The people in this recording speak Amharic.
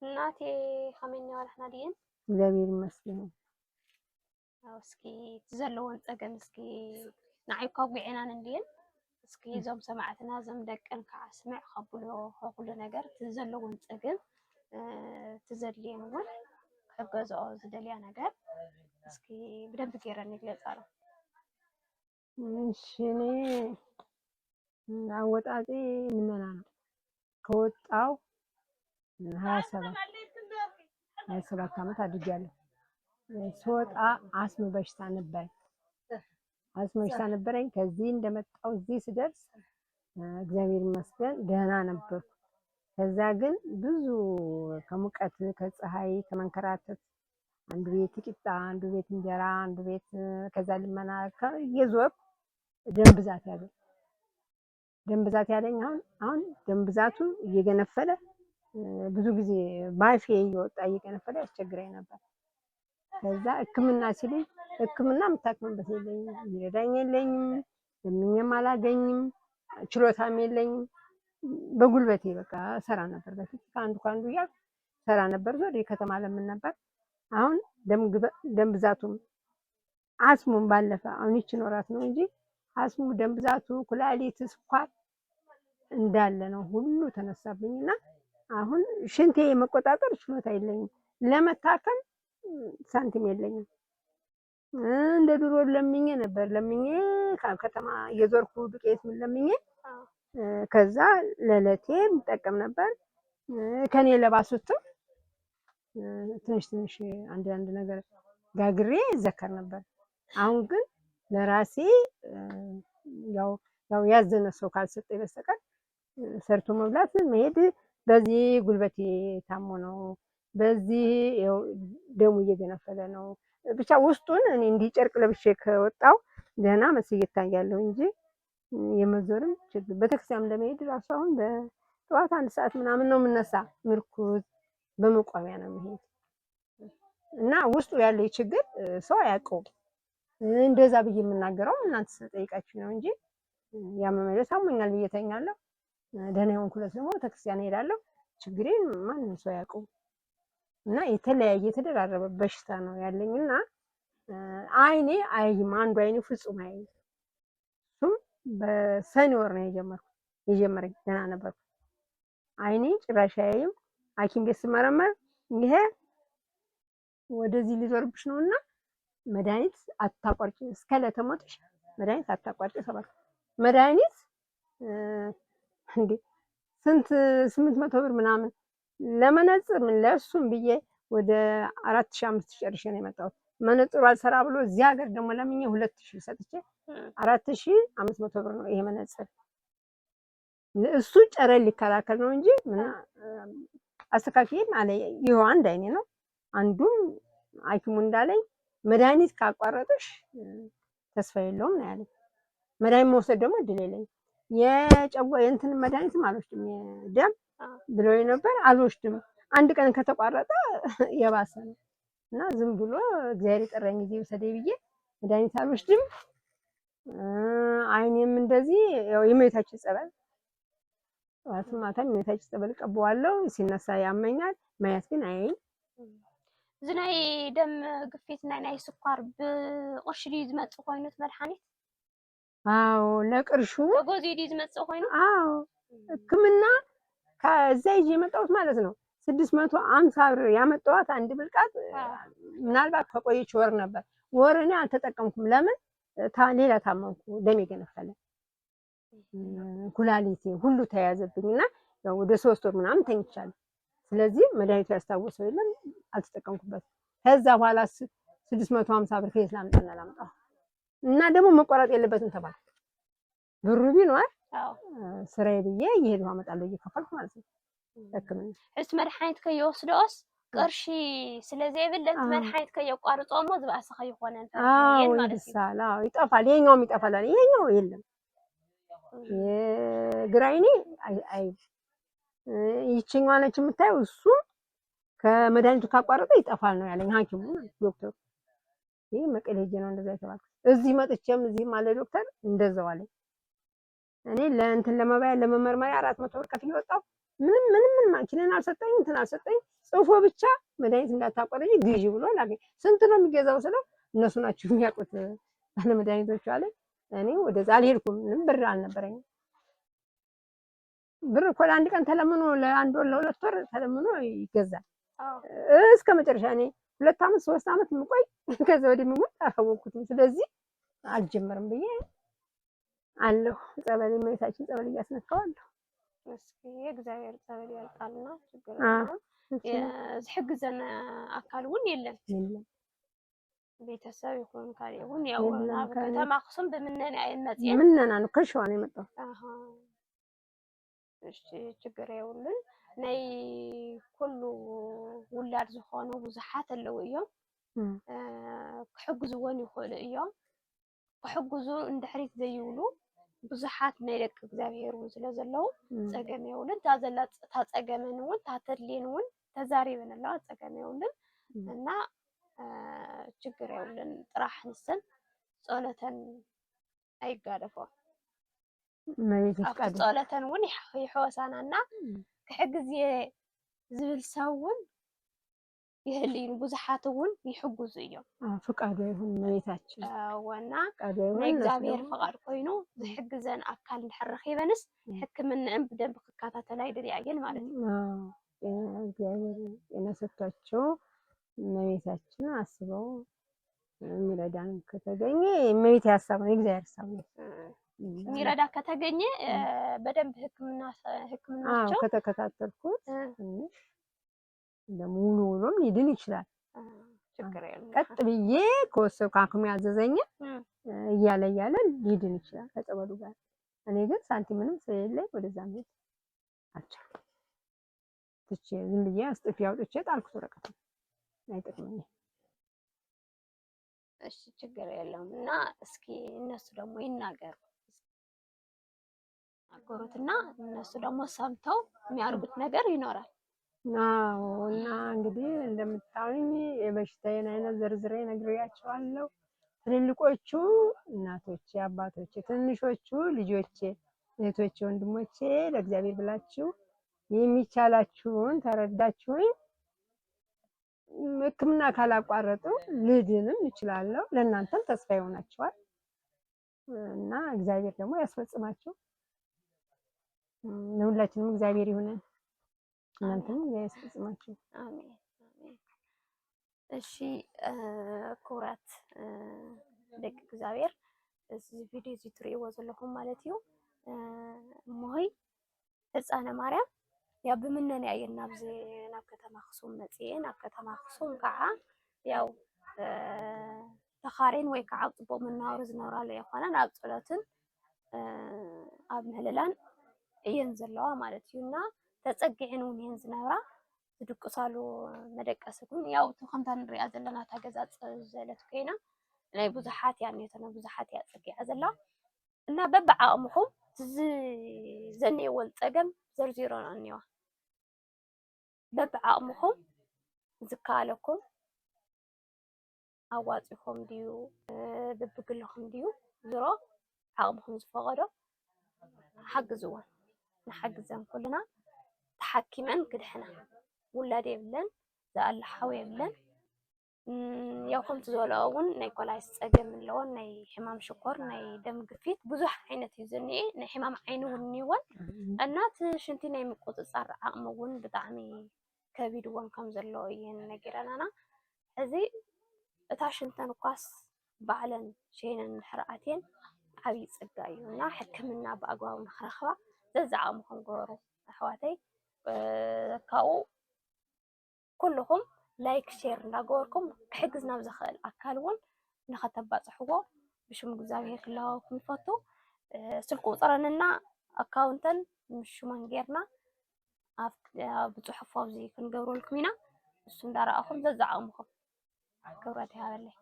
እናቴ ከመይ ዋልሕና ድየን? እግዚአብሔር ይመስገን። እስኪ ዘለዎን ፀገም እስኪ ንዓይ ጓጉዒናን እንድየን እስኪ እዞም ሰማዕትና እዞም ደቀን ከዓ ስምዕ ከብሎ ኩሉ ነገር እቲ ዘለዎን ፀገም ትዘድልየን እውን ከገዝኦ ዝደልያ ነገር እስኪ ብደንብ ገይረን ይግለፃሉ። እሺ እኔ አወጣጤ ልመና ነው። ከወጣው 27 ዓመት አድርጊያለሁ። ስወጣ አስም በሽታ ነበረኝ። ከዚህ እንደመጣው እዚህ ስደርስ እግዚአብሔር ይመስገን ደህና ነበርኩ። ከዛ ግን ብዙ ከሙቀት ከፀሐይ ከመንከራተት አንዱ ቤት ቂጣ፣ አንዱ ቤት እንጀራ፣ አንዱ ቤት ከዛ ልመና እየዞርኩ ደም ብዛት ያለኝ አሁን ደም ብዛቱ እየገነፈለ ብዙ ጊዜ ባፌ እየወጣ እየገነፈለ ያስቸግረኝ ነበር። ከዛ ሕክምና ሲለኝ ሕክምና የምታክምበት የለኝም፣ የሚረዳኝ የለኝም፣ ለምኜም አላገኝም፣ ችሎታም የለኝም። በጉልበቴ በቃ ሰራ ነበር። በፊት ከአንዱ እያልኩ ሰራ ነበር። ዞር የከተማ ለምን ነበር። አሁን ደም ብዛቱም አስሙም ባለፈ አሁን ይችን ወራት ነው እንጂ አስሙ ደም ብዛቱ ኩላሊት ስኳር እንዳለ ነው ሁሉ ተነሳብኝና አሁን ሽንቴ መቆጣጠር ችሎታ የለኝም። ለመታከም ሳንቲም የለኝም። እንደ ድሮ ለምኜ ከተማ እየዞርኩ ዱቄት ምን ለምኜ ከዛ ለለቴ ጠቀም ነበር። ከኔ ለባሱትም ትንሽ አንድ ነገር ጋግሬ ዘከር ነበር። አሁን ግን ለራሴ ያው ያዘነ ሰው ካልሰጠኝ በስተቀር ሰርቶ መብላት መሄድ በዚህ ጉልበቴ ታሞ ነው፣ በዚህ ደሙ እየገነፈለ ነው። ብቻ ውስጡን እኔ እንዲህ ጨርቅ ለብሼ ከወጣው ደህና መስዬ እታያለሁ እንጂ የመዞርም ችግር ቤተክርስቲያን ለመሄድ ራሱ አሁን በጠዋት 1 ሰዓት ምናምን ነው የምነሳ። ምርኩዝ በመቋሚያ ነው የምሄድ እና ውስጡ ያለ ችግር ሰው አያውቀውም። እንደዛ ብዬ የምናገረው እናንተ ስለጠይቃችሁ ነው እንጂ ያመመለስ አሞኛል ብዬ ተኛለሁ። ደህና የሆንኩለት ደግሞ ቤተክርስቲያን እሄዳለሁ። ችግሬን ማንም ሰው አያውቀውም እና የተለያየ የተደራረበ በሽታ ነው ያለኝና አይኔ አይም አንዱ አይኔ ፍጹም አይም እሱም በሰኔ ወር ነው የጀመረኝ። ደህና ነበርኩ። አይኔ ጭራሽ አያይም። ሐኪም ቤት ስመረመር ይሄ ወደዚህ ሊዞርብሽ ነውና መድኃኒት አታቋርጪ እስከ ዕለተ ሞትሽ መድኃኒት አታቋርጪ ተባልኩ። መድኃኒት እንዴ ስንት 800 ብር ምናምን ለመነጽር ምን ለእሱም ብዬ ወደ 4500 ጨርሼ ነው የመጣሁት። መነጽሩ አልሰራ ብሎ እዚህ ሀገር ደግሞ ለምኜ 2000 ሰጥቼ 4500 ብር ነው ይሄ መነጽር። እሱ ጨረር ሊከላከል ነው እንጂ አስተካክዬም አለ ይኸው አንድ አይኔ ነው። አንዱም ሐኪሙ እንዳለኝ መድኃኒት ካቋረጥሽ ተስፋ የለውም ነው ያለኝ። መድኃኒት መውሰድ ደግሞ እድል የለኝም። የእንትን መድኃኒትም አልወስድም ደም ብሎኝ ነበር፣ አልወስድም። አንድ ቀን ከተቋረጠ የባሰ ነው እና ዝም ብሎ እግዚአብሔር የጠራኝ ጊዜ ውሰደኝ ብዬ መድኃኒት አልወስድም። አይኔም እንደዚህ ያው የእመቤታችን ጸበል ጠዋትም ማታም የእመቤታችን ጸበል ቀባዋለሁ። ሲነሳ ያመኛል፣ ማየት ግን አያይም። ዝናይ ደም ግፊት ናይ ስኳር ብቅርሺ ድዩ ዝመፅእ ኮይኑት መድሓኒት? አዎ ለቅርሹ በጎዚ ድዩ ዝመፅእ ኮይኑ? አዎ ሕክምና ከዛ ይዤ የመጣሁት ማለት ነው 650 ብር ያመጣኋት አንድ ብልቃጥ ምናልባት ከቆየች ወር ነበር። ወር እኔ አልተጠቀምኩም። ለምን ሌላ ታመምኩ፣ ደም የገነፈለ ኩላሊቴ ሁሉ ተያዘብኝና ያው ወደ 3 ወር ምናምን ተኝቻለሁ። ስለዚህ መድኃኒቱ ያስታወሰው የለም፣ አልተጠቀምኩበትም። ከዛ በኋላ 650 ብር ከየት ላምጣው እና ደግሞ መቆረጥ የለበትም ተባልኩ። ብሩ ቢኖር ስራዬ ብዬ እየሄድኩ አመጣለሁ እየከፈልኩ ማለት ነው። ሕክምና እስ መድሓኒት ከይወስዶስ ቅርሺ ስለዘይብል ለንቲ መድሓኒት ከየቋርጾሞ ዝባእሰ ከይኮነን ታየን ማለት ነው። አዎ ይጠፋል፣ ይሄኛውም ይጠፋል። ይሄኛው የለም የግራይኔ አይ ይችኛዋ ነች የምታየው። እሱ ከመድኃኒቱ ካቋረጠ ይጠፋል ነው ያለኝ ሐኪሙ ዶክተሩ። ይሄ መቀሌ ሄጄ ነው እንደዛ የተባልኩት። እዚህ መጥቼም እዚህም አለ ዶክተር እንደዛው አለኝ። እኔ ለእንትን ለመባያ ለመመርመሪያ 400 ብር ከፍዬ ወጣሁ። ምንም ኪኒን አልሰጠኝ እንትን አልሰጠኝ። ጽፎ ብቻ መድኃኒት እንዳታቆርጪ ግዢ ብሎ ላከኝ። ስንት ነው የሚገዛው ስለው እነሱ ናቸው የሚያውቁት ባለ መድኃኒቶቹ አለኝ። እኔ ወደዛ አልሄድኩም፣ ምንም ብር አልነበረኝም። ብር እኮ ለአንድ ቀን ተለምኖ ለአንድ ወር ለሁለት ወር ተለምኖ ይገዛል። እስከ መጨረሻ እኔ 2 ዓመት 3 ዓመት የምቆይ ከዛ ወዲህ የምሞት አላወቅኩትም። ስለዚህ አልጀመርም ብዬ አለሁ። ጸበል የእመቤታችን ጸበል እያስነካዋለሁ። እስኪ የእግዚአብሔር ጸበል ያልቃልና ችግር የለውም። ዝሕግዘን አካል እውን የለን ቤተሰብ ይሁን ካል ይሁን ያው ናብ ከተማ አክሱም በምነን አይመጽእ ምነና ነው ከሸዋ ነው የመጣው። እሺ ችግር የውልን ናይ ኩሉ ውላድ ዝኾኑ ብዙሓት ኣለዉ እዮም ክሕግዝዎን ይኽእሉ እዮም። ክሕግዙ እንድሕሪት ዘይብሉ ብዙሓት ናይ ደቂ እግዚኣብሔር እውን ስለ ዘለዉ ፀገም የውልን። እታ ዘላ እታ ፀገመን እውን እታ ተድልየን እውን ተዛሪበን ኣለዋ ፀገም የውልን እና ችግር የውልን። ጥራሕ ንሰን ጸሎተን ኣይጋደፎን ጸሎተን እውን ይሕወሳናና ክሕግዝ ዝብል ሰብ እውን ይህልዩ ብዙሓት እውን ይሕግዙ እዮም። ፍቃዱ ይሁን እመቤታችን ወና ናይ እግዚአብሔር ፍቃድ ኮይኑ ዝሕግዘን አካል እንድሕር ረኺበንስ ሕክምናን በደንብ ክከታተላ ይደልያ እየን ማለት ነው። እግዚአብሔር ጤና ሰጥቷቸው እመቤታችን አስበው የሚረዳን ከተገኘ እመቤት ያሳብ ነው የእግዚአብሔር ሀሳብ ነው። የሚረዳ ከተገኘ በደንብ ሕክምናቸው ከተከታተልኩት ለሙሉ ውሎም ሊድን ይችላል። ችግር የለም። ቀጥ ብዬ ከወሰድኩ ሐኪሙ ያዘዘኝ እያለ ሊድን ይችላል ከጸበሉ ጋር። እኔ ግን ሳንቲም ምንም ስለሌለኝ ወደዛ መሄድ አልቻልኩም። ትቼ ዝም ብዬ አስጥፊ አውጥቼ ጣልኩት ወረቀት አይጠቅመኝም። እሺ ችግር የለውም። እና እስኪ እነሱ ደግሞ ይናገሩ አጎሩትና እነሱ ደግሞ ሰምተው የሚያርጉት ነገር ይኖራል። አዎ እና እንግዲህ እንደምታዩኝ የበሽታዬን አይነት ዘርዝሬ ነግሬያቸዋለሁ። ትልልቆቹ እናቶቼ፣ አባቶቼ፣ ትንሾቹ ልጆቼ፣ እህቶቼ፣ ወንድሞቼ ለእግዚአብሔር ብላችሁ የሚቻላችሁን ተረዳችሁኝ። ሕክምና ካላቋረጡ ልድንም እችላለሁ። ለእናንተም ተስፋ ይሆናችኋል እና እግዚአብሔር ደግሞ ያስፈጽማችሁ። ለሁላችንም እግዚአብሔር ይሁነን። እናንተም ያስፈጽማችሁ። አሜን አሜን። እሺ ክቡራት ደቂ እግዚአብሔር እዚ ቪድዮ እዚ ትሪእዎ ዘለኹም ማለት እዩ እሞሆይ ህፃነ ማርያም ያው ብምነን እየን ናብ ከተማ አክሱም መፅአን። ኣብ ከተማ አክሱም ከዓ ያው ተኻሬን ወይ ከዓ ፅቡቅ መነባብሮ ዝነብራሉ ኣይኮናን ኣብ ፀሎትን ኣብ ምህልላን እየን ዘለዋ ማለት እዩ እና ተፀጊዕን እውን እየን ዝነብራ ዝድቅሳሉ መደቀሲ እውን ያው ከምታ ንሪኣ ዘለና እታ ገዛ ዝበለት ኮይና ናይ ብዙሓት እያ እኒሄተነ ብዙሓት እያ ፀጊዓ ዘላ እና በቢዓቕምኹም ዘኒኤወን ፀገም ዘርዚሮን እኒዋ በቢዓቕምኹም ዝከኣለኩም ኣዋፂኹም ድዩ በብግልኹም ድዩ ዝሮ ዓቕምኹም ዝፈቐዶ ሓግዝዎን ንሓግዘን ኩልና ተሓኪመን ክድሕና ውላድ የብለን ዝኣላሓው የብለን። ያው ከምቲ ዝበልኦ እውን ናይ ኮላይስ ፀገም ኣለዎን ናይ ሕማም ሽኮር ናይ ደም ግፊት ብዙሕ ዓይነት እዩ ዝኒኤ ናይ ሕማም ዓይኒ እውን እኒእዎን እና እቲ ሽንቲ ናይ ምቁፅፃር ዓቕሚ እውን ብጣዕሚ ከቢድዎን ከም ዘለዎ እየን ነጊረናና። ሕዚ እታ ሽንተን እኳስ ባዕለን ሸይነን እንድሕር ኣትየን ዓብዪ ፀጋ እዩ እና ሕክምና ብኣግባቡ ንክረኽባ ዘዝዓቕምኹም ገበሩ ኣሕዋተይ። ካብኡ ኩልኹም ላይክ ሼር እንዳገበርኩም ክሕግዝ ናብ ዝኽእል ኣካል እውን ንኸተባፅሕዎ ብሽም እግዚኣብሔር ክለዋወኩም ይፈቱ። ስልኪ ቁፅረንና ኣካውንተን ምሽመን ጌርና ብፅሑፍ ኣብዚ ክንገብረልኩም ኢና። እሱ እንዳረኣኹም ዘዝዓቕምኹም ክብረት ይሃበለይ።